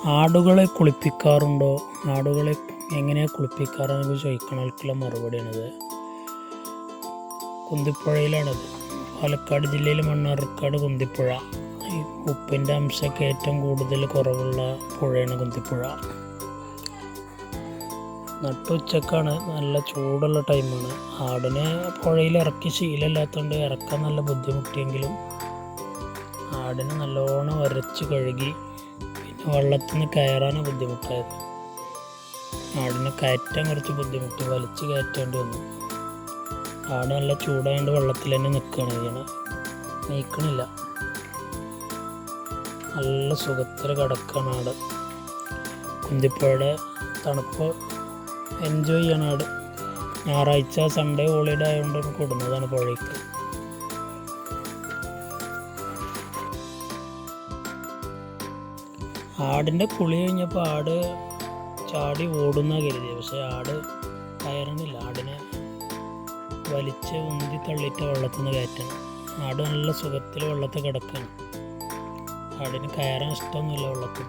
ആടുകളെ കുളിപ്പിക്കാറുണ്ടോ? ആടുകളെ എങ്ങനെയാണ് കുളിപ്പിക്കാറെന്ന് ചോദിക്കണവർക്കുള്ള മറുപടിയാണിത്. കുന്തിപ്പുഴയിലാണത്. പാലക്കാട് ജില്ലയിൽ മണ്ണാർക്കാട് കുന്തിപ്പുഴ. ഈ ഉപ്പിൻ്റെ അംശമൊക്കെ ഏറ്റവും കൂടുതൽ കുറവുള്ള പുഴയാണ് കുന്തിപ്പുഴ. നട്ടുച്ചക്കാണ്, നല്ല ചൂടുള്ള ടൈമാണ്. ആടിനെ പുഴയിൽ ഇറക്കി ശീലമില്ലാത്തതുകൊണ്ട് ഇറക്കാൻ നല്ല ബുദ്ധിമുട്ടിയെങ്കിലും ആടിനെ നല്ലോണം ഉരച്ച് കഴുകി. പിന്നെ വെള്ളത്തിൽ നിന്ന് കയറാനാണ് ബുദ്ധിമുട്ടായത്. ആടിനെ കയറ്റാൻ കുറച്ച് ബുദ്ധിമുട്ടി, വലിച്ച് കയറ്റേണ്ടി വന്നു. ആട് നല്ല ചൂടായതുകൊണ്ട് വെള്ളത്തിൽ തന്നെ നിൽക്കുകയാണ് ചെയ്യണത്, നീക്കണില്ല. നല്ല സുഖത്തിൽ കിടക്കുകയാണ് ആട്. കുന്തിപ്പുഴയുടെ തണുപ്പ് എൻജോയ് ചെയ്യണം ആട്. ഞായറാഴ്ച സൺഡേ ഹോളിഡേ ആയതുകൊണ്ട് കൊടുന്നതാണ് പുഴയ്ക്ക്. ആടിൻ്റെ കുളി കഴിഞ്ഞപ്പോൾ ആട് ചാടി ഓടുന്ന കരുതിയത്, പക്ഷേ ആട് കയറണില്ല. ആടിനെ വലിച്ച് ഉന്തി തള്ളിയിട്ട് വെള്ളത്തിൽ നിന്ന് കയറ്റണം. ആട് നല്ല സുഖത്തിൽ വെള്ളത്തിൽ കിടക്കണം. ആടിന് കയറാൻ ഇഷ്ടമൊന്നുമില്ല വെള്ളത്തിൽ.